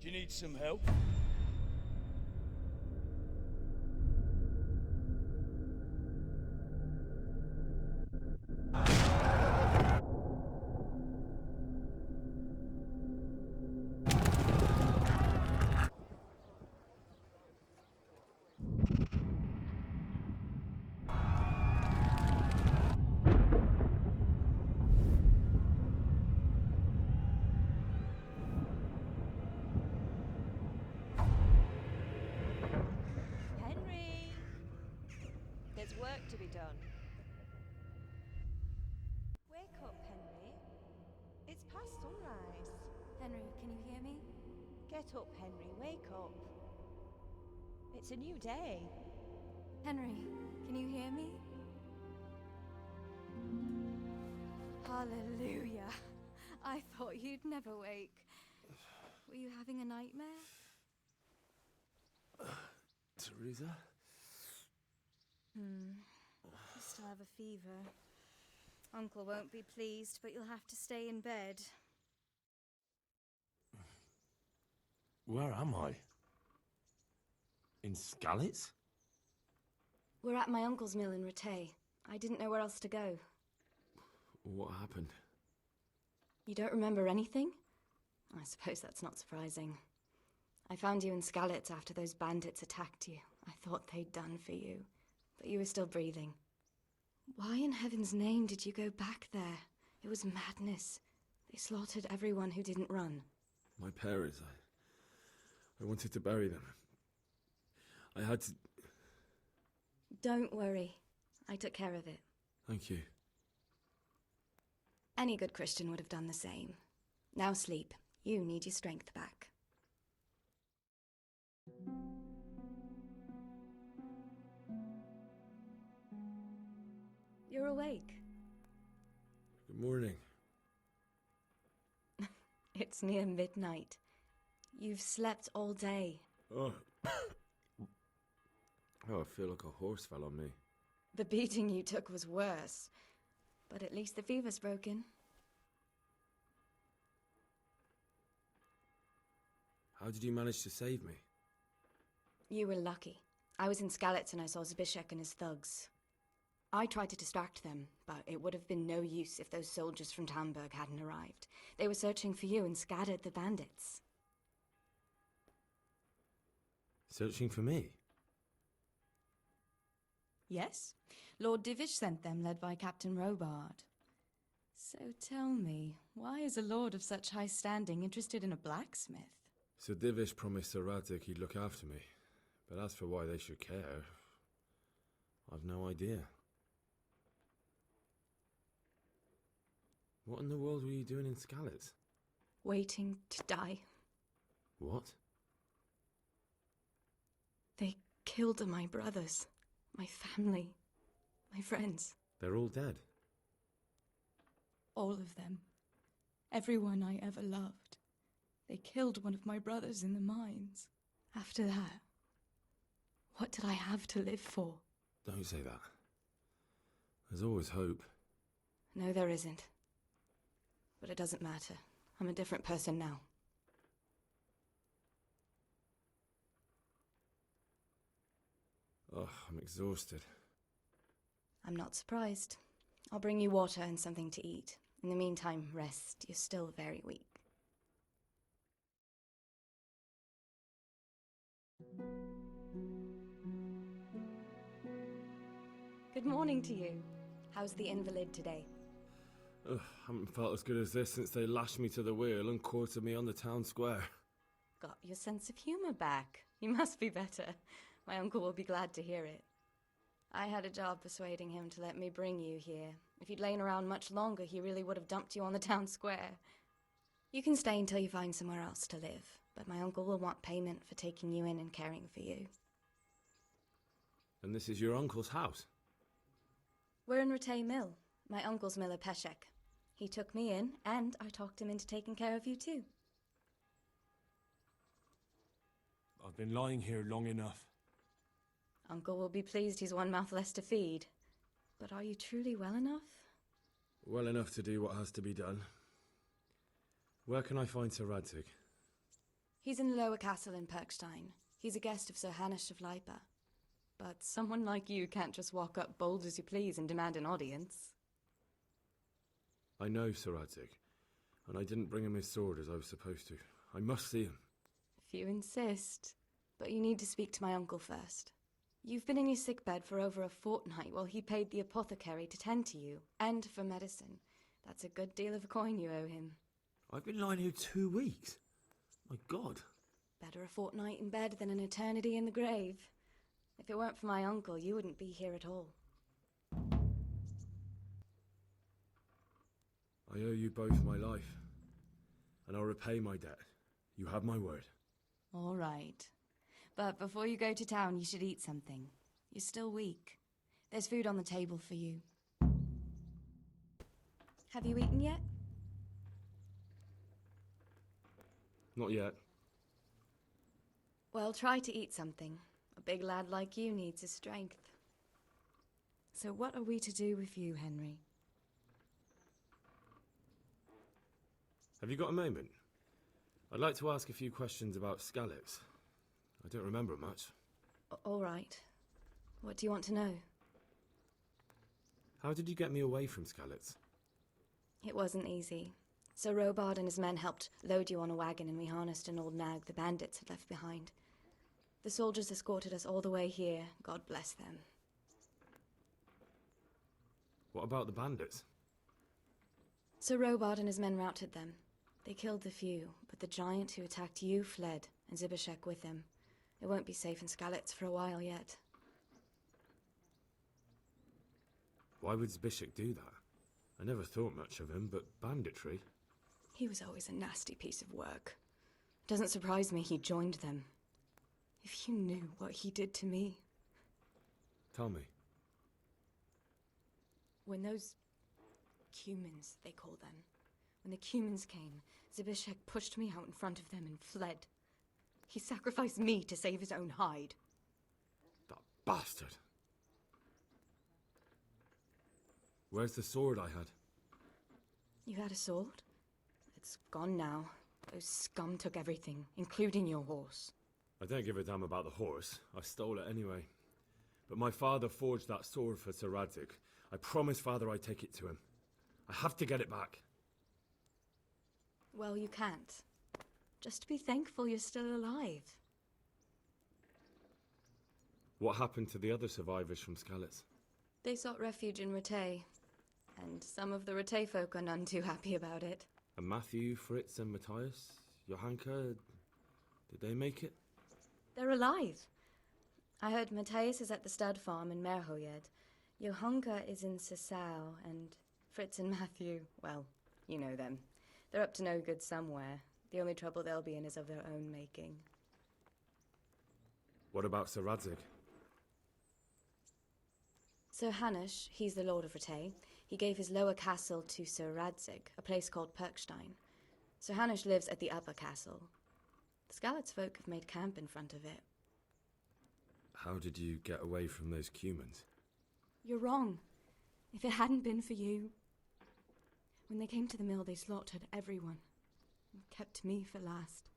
Do you need some help? Henry! There's work to be done. Wake up, Henry. It's past sunrise. Henry, can you hear me? Get up, Henry. Wake up. It's a new day. Henry, can you hear me? Hallelujah. I thought you'd never wake. Were you having a nightmare? Teresa? You still have a fever. Uncle won't be pleased, but you'll have to stay in bed. Where am I? In Skalitz? We're at my uncle's mill in Rattay. I didn't know where else to go. What happened? You don't remember anything? I suppose that's not surprising. I found you in Skalitz after those bandits attacked you. I thought they'd done for you, but you were still breathing. Why in heaven's name did you go back there? It was madness. They slaughtered everyone who didn't run. My parents, I wanted to bury them. I had to... Don't worry. I took care of it. Thank you. Any good Christian would have done the same. Now sleep. You need your strength back. You're awake. Good morning. It's near midnight. You've slept all day. Oh. Oh, I feel like a horse fell on me. The beating you took was worse. But at least the fever's broken. How did you manage to save me? You were lucky. I was in Skalitz and I saw Zbyszek and his thugs. I tried to distract them, but it would have been no use if those soldiers from Tamburg hadn't arrived. They were searching for you and scattered the bandits. Searching for me? Yes, Lord Divish sent them, led by Captain Robard. So tell me, why is a lord of such high standing interested in a blacksmith? Sir Divish promised Sir Radzik he'd look after me. But as for why they should care, I've no idea. What in the world were you doing in Skalitz? Waiting to die. What? They killed my brothers, my family, my friends. They're all dead. All of them. Everyone I ever loved. They killed one of my brothers in the mines. After that, what did I have to live for? Don't say that. There's always hope. No, there isn't. But it doesn't matter. I'm a different person now. Oh, I'm exhausted. I'm not surprised. I'll bring you water and something to eat. In the meantime, rest. You're still very weak. Good morning to you. How's the invalid today? Ugh, haven't felt as good as this since they lashed me to the wheel and quartered me on the town square. Got your sense of humor back. You must be better. My uncle will be glad to hear it. I had a job persuading him to let me bring you here. If you'd lain around much longer, he really would have dumped you on the town square. You can stay until you find somewhere else to live, but my uncle will want payment for taking you in and caring for you. And this is your uncle's house? We're in Rattay Mill, my uncle's mill at Peshek. He took me in, and I talked him into taking care of you too. I've been lying here long enough. Uncle will be pleased he's one mouth less to feed. But are you truly well enough? Well enough to do what has to be done. Where can I find Sir Radzik? He's in the lower castle in Perkstein. He's a guest of Sir Hanush of Leipa. But someone like you can't just walk up bold as you please and demand an audience. I know Sir Radzig, and I didn't bring him his sword as I was supposed to. I must see him. If you insist. But you need to speak to my uncle first. You've been in your sickbed for over a fortnight while he paid the apothecary to tend to you, and for medicine. That's a good deal of coin you owe him. I've been lying here 2 weeks. My God. Better a fortnight in bed than an eternity in the grave. If it weren't for my uncle, you wouldn't be here at all. I owe you both my life, and I'll repay my debt. You have my word. All right. But before you go to town, you should eat something. You're still weak. There's food on the table for you. Have you eaten yet? Not yet. Well, try to eat something. A big lad like you needs his strength. So what are we to do with you, Henry? Have you got a moment? I'd like to ask a few questions about Skalitz. I don't remember much. All right. What do you want to know? How did you get me away from Skalitz? It wasn't easy. Sir Robard and his men helped load you on a wagon, and we harnessed an old nag the bandits had left behind. The soldiers escorted us all the way here. God bless them. What about the bandits? Sir Robard and his men routed them. They killed the few, but the giant who attacked you fled, and Zibishek with him. It won't be safe in Skalitz for a while yet. Why would Zbyszek do that? I never thought much of him, but banditry? He was always a nasty piece of work. Doesn't surprise me he joined them. If you knew what he did to me. Tell me. When those Cumans, they call them, when the Cumans came, Zbyszek pushed me out in front of them and fled. He sacrificed me to save his own hide. That bastard! Where's the sword I had? You had a sword? It's gone now. Those scum took everything, including your horse. I don't give a damn about the horse. I stole it anyway. But my father forged that sword for Sir Radzig. I promised father I'd take it to him. I have to get it back. Well, you can't. Just be thankful you're still alive. What happened to the other survivors from Skalitz? They sought refuge in Ratay, and some of the Ratay folk are none too happy about it. And Matthew, Fritz and Matthias? Johanka? Did they make it? They're alive. I heard Matthias is at the stud farm in Merhoyed. Johanka is in Sasau, and Fritz and Matthew, well, you know them. They're up to no good somewhere. The only trouble they'll be in is of their own making. What about Sir Radzig? Sir Hanush, he's the Lord of Ratay. He gave his lower castle to Sir Radzig, a place called Perkstein. Sir Hanush lives at the upper castle. The Skalitz folk have made camp in front of it. How did you get away from those Cumans? You're wrong. If it hadn't been for you... When they came to the mill, they slaughtered everyone. And kept me for last.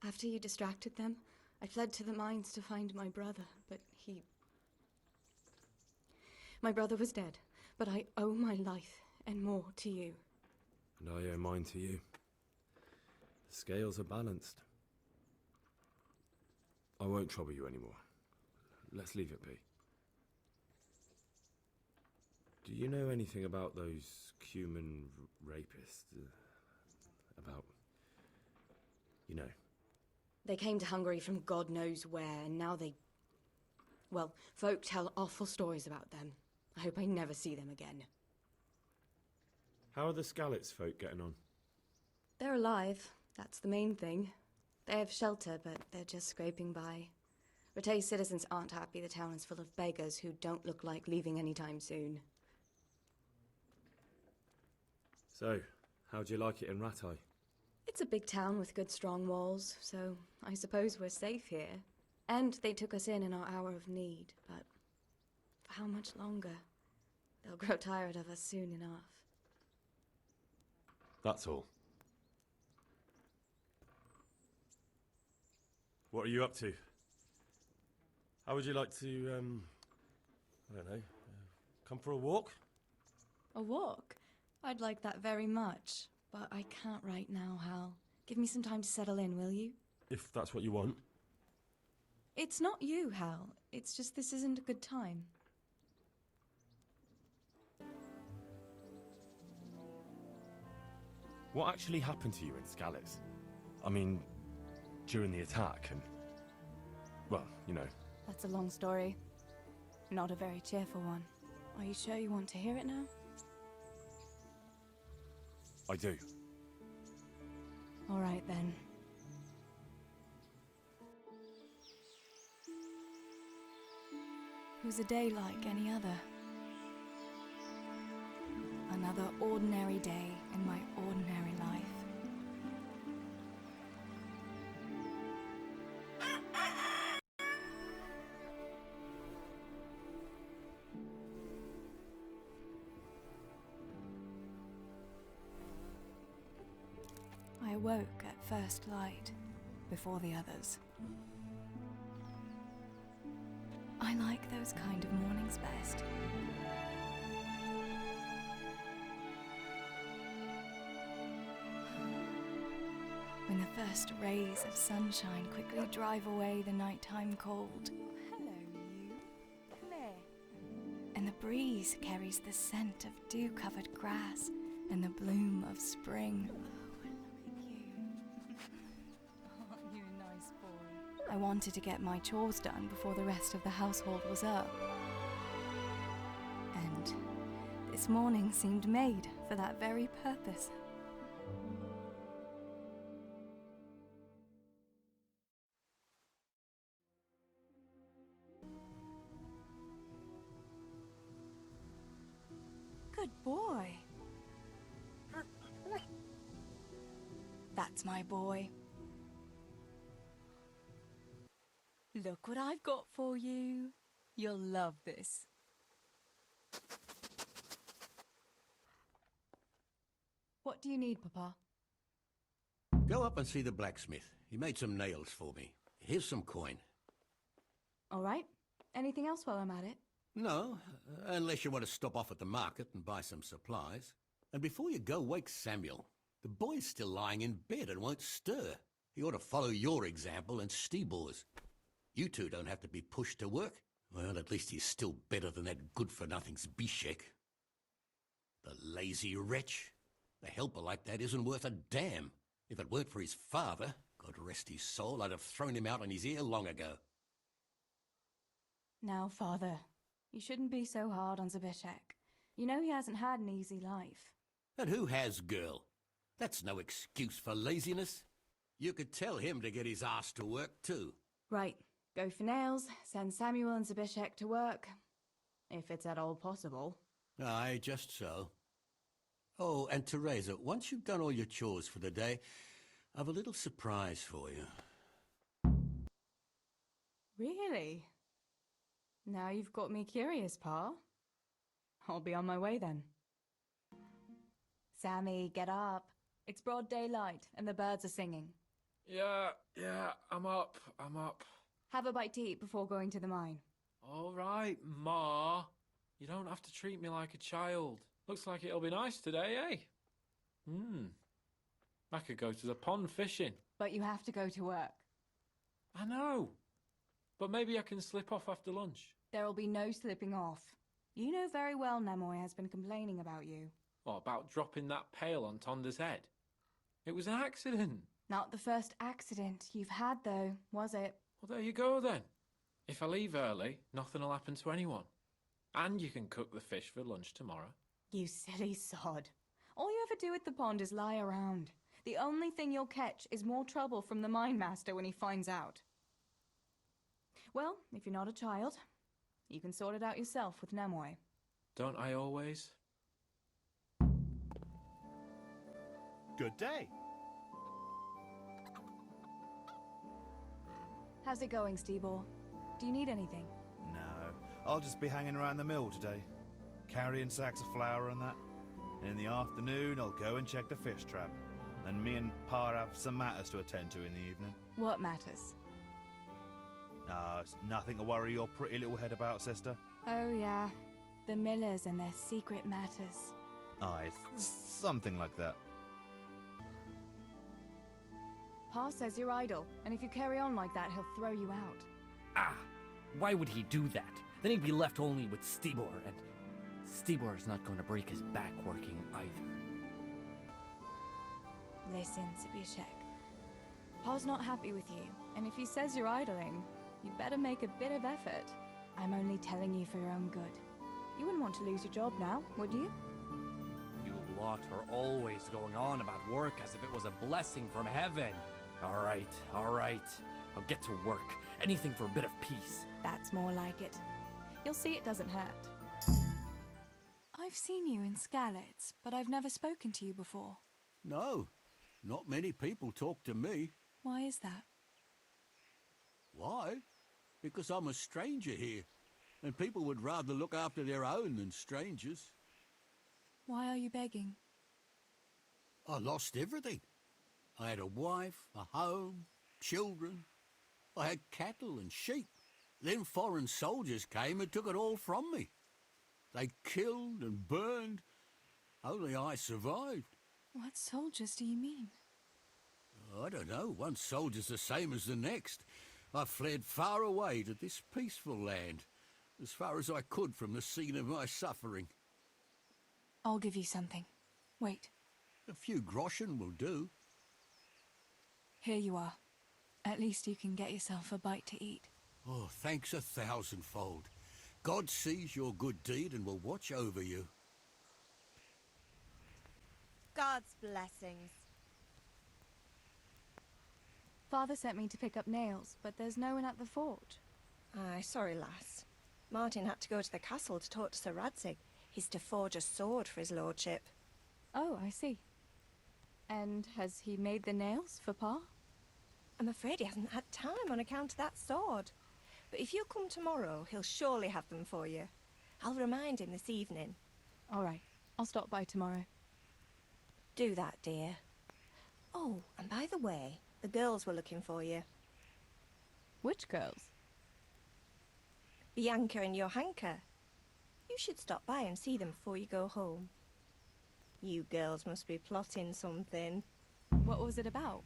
After you distracted them, I fled to the mines to find my brother, but he... My brother was dead, but I owe my life and more to you. And I owe mine to you. The scales are balanced. I won't trouble you anymore. Let's leave it be. Do you know anything about those Cuman rapists? About... you know. They came to Hungary from God knows where, and now they... Well, folk tell awful stories about them. I hope I never see them again. How are the Skalitz folk getting on? They're alive. That's the main thing. They have shelter, but they're just scraping by. Ratay citizens aren't happy the town is full of beggars who don't look like leaving anytime soon. So, how'd you like it in Ratay? It's a big town with good strong walls, so I suppose we're safe here. And they took us in our hour of need, but for how much longer? They'll grow tired of us soon enough. That's all. What are you up to? How would you like to, I don't know, come for a walk? A walk? I'd like that very much, but I can't right now, Hal. Give me some time to settle in, will you? If that's what you want. It's not you, Hal. It's just this isn't a good time. What actually happened to you in Scalise? I mean, during the attack and... well, you know. That's a long story. Not a very cheerful one. Are you sure you want to hear it now? I do. All right, then. It was a day like any other. Another ordinary day in my ordinary life. I awoke at first light, before the others. I like those kind of mornings best. When the first rays of sunshine quickly drive away the nighttime cold. Hello, you. Come here. And the breeze carries the scent of dew-covered grass and the bloom of spring. Aren't you a nice boy? I wanted to get my chores done before the rest of the household was up. And this morning seemed made for that very purpose. Good boy. That's my boy. Look what I've got for you. You'll love this. What do you need, Papa? Go up and see the blacksmith. He made some nails for me. Here's some coin. All right. Anything else while I'm at it? No, unless you want to stop off at the market and buy some supplies. And before you go, wake Samuel. The boy's still lying in bed and won't stir. He ought to follow your example and Stebor's. You two don't have to be pushed to work. Well, at least he's still better than that good-for-nothing's Bishek. The lazy wretch. A helper like that isn't worth a damn. If it weren't for his father, God rest his soul, I'd have thrown him out on his ear long ago. Now, Father, you shouldn't be so hard on Zabishek. You know he hasn't had an easy life. And who has, girl? That's no excuse for laziness. You could tell him to get his ass to work, too. Right. Go for nails, send Samuel and Zabishek to work. If it's at all possible. Aye, just so. Oh, and Teresa, once you've done all your chores for the day, I've a little surprise for you. Really? Now you've got me curious, Pa. I'll be on my way then. Sammy, get up. It's broad daylight and the birds are singing. Yeah, I'm up. Have a bite to eat before going to the mine. All right, Ma. You don't have to treat me like a child. Looks like it'll be nice today, eh? I could go to the pond fishing. But you have to go to work. I know. But maybe I can slip off after lunch. There'll be no slipping off. You know very well Nemoy has been complaining about you. What about dropping that pail on Tonda's head? It was an accident. Not the first accident you've had, though, was it? Well, there you go then. If I leave early, nothing will happen to anyone. And you can cook the fish for lunch tomorrow. You silly sod. All you ever do at the pond is lie around. The only thing you'll catch is more trouble from the mine master when he finds out. Well, if you're not a child, you can sort it out yourself with Nemoy. Don't I always? Good day. How's it going, Stebor? Do you need anything? No, I'll just be hanging around the mill today, carrying sacks of flour and that. And in the afternoon, I'll go and check the fish trap. And me and Pa have some matters to attend to in the evening. What matters? It's nothing to worry your pretty little head about, sister. Oh, yeah. The Millers and their secret matters. It's something like that. Pa says you're idle, and if you carry on like that, he'll throw you out. Ah! Why would he do that? Then he'd be left only with Stibor, and Stibor's not going to break his back working either. Listen, Zbyszek. Pa's not happy with you, and if he says you're idling, you'd better make a bit of effort. I'm only telling you for your own good. You wouldn't want to lose your job now, would you? You lot are always going on about work as if it was a blessing from heaven. All right. I'll get to work. Anything for a bit of peace. That's more like it. You'll see it doesn't hurt. I've seen you in Skalitz, but I've never spoken to you before. No, not many people talk to me. Why is that? Why? Because I'm a stranger here, and people would rather look after their own than strangers. Why are you begging? I lost everything. I had a wife, a home, children. I had cattle and sheep. Then foreign soldiers came and took it all from me. They killed and burned. Only I survived. What soldiers do you mean? I don't know. One soldier's the same as the next. I fled far away to this peaceful land, as far as I could from the scene of my suffering. I'll give you something. Wait. A few groschen will do. Here you are. At least you can get yourself a bite to eat. Oh, thanks 1,000-fold. God sees your good deed and will watch over you. God's blessings. Father sent me to pick up nails, but there's no one at the fort. Aye, sorry, lass. Martin had to go to the castle to talk to Sir Radzig. He's to forge a sword for his lordship. Oh, I see. And has he made the nails for Pa? I'm afraid he hasn't had time on account of that sword. But if you come tomorrow, he'll surely have them for you. I'll remind him this evening. All right. I'll stop by tomorrow. Do that, dear. Oh, and by the way, the girls were looking for you. Which girls? Bianca and Johanka. You should stop by and see them before you go home. You girls must be plotting something. What was it about?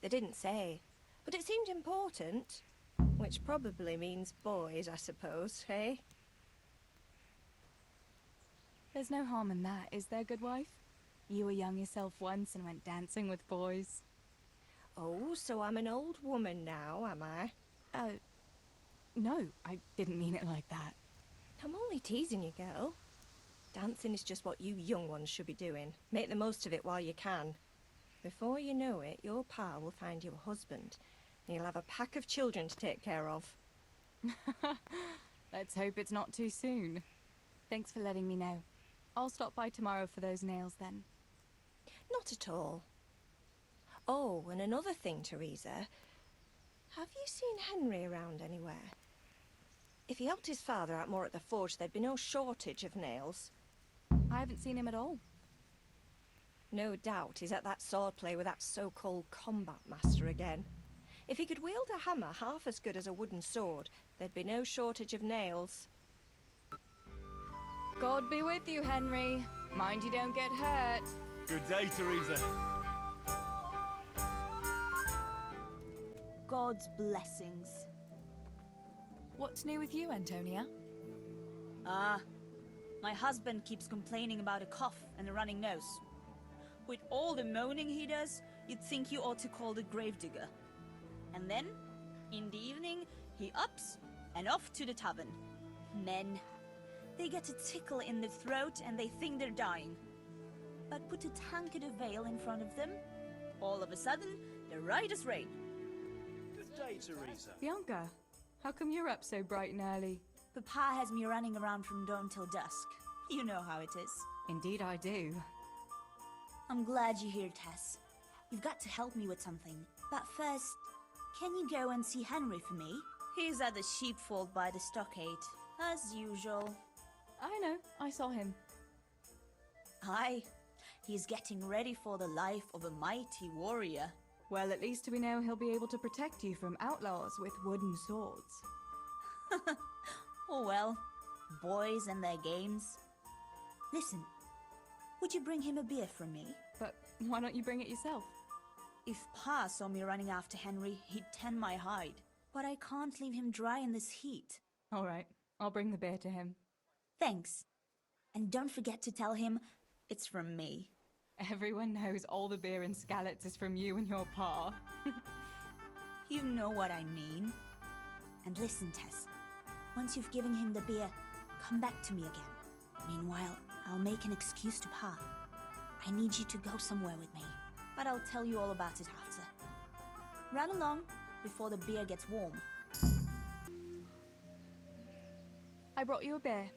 They didn't say, but it seemed important. Which probably means boys, I suppose, eh? There's no harm in that, is there, good wife? You were young yourself once and went dancing with boys. Oh, so I'm an old woman now, am I? No, I didn't mean it like that. I'm only teasing you, girl. Dancing is just what you young ones should be doing. Make the most of it while you can. Before you know it, your pa will find you a husband, and you'll have a pack of children to take care of. Let's hope it's not too soon. Thanks for letting me know. I'll stop by tomorrow for those nails then. Not at all. Oh, and another thing, Teresa. Have you seen Henry around anywhere? If he helped his father out more at the forge, there'd be no shortage of nails. I haven't seen him at all. No doubt he's at that swordplay with that so-called combat master again. If he could wield a hammer half as good as a wooden sword, there'd be no shortage of nails. God be with you, Henry. Mind you don't get hurt. Good day, Teresa. God's blessings. What's new with you, Antonia? My husband keeps complaining about a cough and a running nose. With all the moaning he does, you'd think you ought to call the gravedigger. And then, in the evening, he ups and off to the tavern. Men. They get a tickle in the throat and they think they're dying. But put a tankard of ale in front of them, all of a sudden, they're right as rain. Good day, Teresa. Bianca, how come you're up so bright and early? Papa has me running around from dawn till dusk. You know how it is. Indeed I do. I'm glad you're here, Tess. You've got to help me with something. But first, can you go and see Henry for me? He's at the sheepfold by the stockade, as usual. I know, I saw him. Aye, he's getting ready for the life of a mighty warrior. Well, at least we know he'll be able to protect you from outlaws with wooden swords. Oh well, boys and their games. Listen, would you bring him a beer from me? But why don't you bring it yourself? If Pa saw me running after Henry, he'd tan my hide. But I can't leave him dry in this heat. All right, I'll bring the beer to him. Thanks. And don't forget to tell him it's from me. Everyone knows all the beer in Skalitz is from you and your pa. You know what I mean. And listen, Tess. Once you've given him the beer, come back to me again. Meanwhile, I'll make an excuse to Pa. I need you to go somewhere with me. But I'll tell you all about it after. Run along before the beer gets warm. I brought you a beer.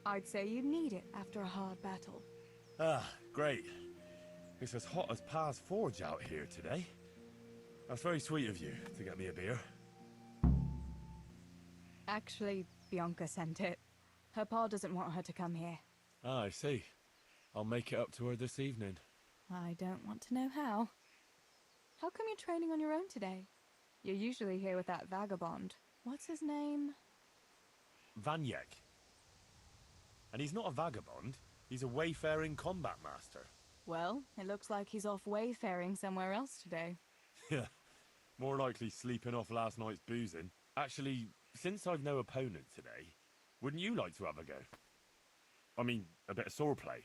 I'd say you'd need it after a hard battle. Ah, great. It's as hot as Pa's forge out here today. That's very sweet of you to get me a beer. Actually, Bianca sent it. Her pa doesn't want her to come here. Ah, I see. I'll make it up to her this evening. I don't want to know how. How come you're training on your own today? You're usually here with that vagabond. What's his name? Vanyek. And he's not a vagabond. He's a wayfaring combat master. Well, it looks like he's off wayfaring somewhere else today. Yeah, more likely sleeping off last night's boozing. Actually, since I've no opponent today, wouldn't you like to have a go? I mean, a bit of swordplay.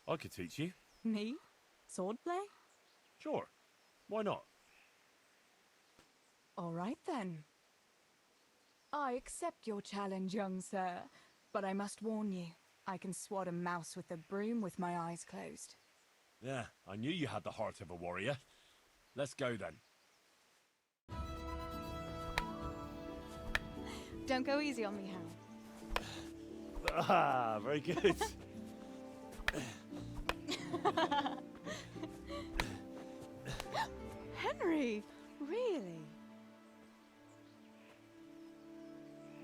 I could teach you. Me? Swordplay? Sure. Why not? All right then. I accept your challenge, young sir, but I must warn you, I can swat a mouse with a broom with my eyes closed. Yeah, I knew you had the heart of a warrior. Let's go then. Don't go easy on me, Hal. Ah, very good. Henry! Really?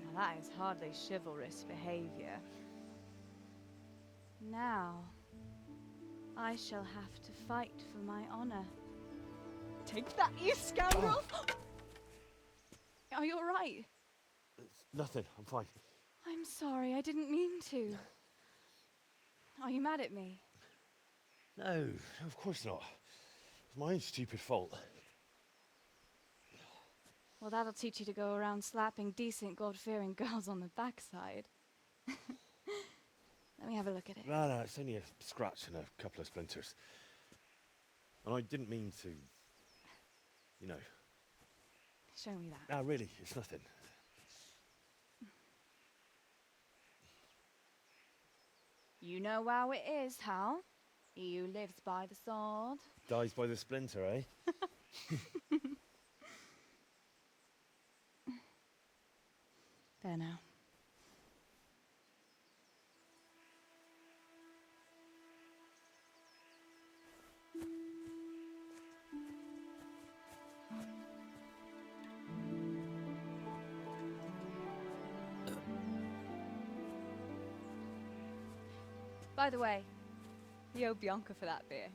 Now that is hardly chivalrous behavior. Now, I shall have to fight for my honor. Take that, you scoundrel! Are you alright? Nothing, I'm fine. I'm sorry, I didn't mean to. Are you mad at me? No, of course not. It's my own stupid fault. Well, that'll teach you to go around slapping decent, God-fearing girls on the backside. Let me have a look at it. No, it's only a scratch and a couple of splinters. And I didn't mean to, you know. Show me that. No, really, it's nothing. You know how it is, Hal. He who lives by the sword Dies by the splinter, eh? There now. By the way, you owe Bianca for that beer.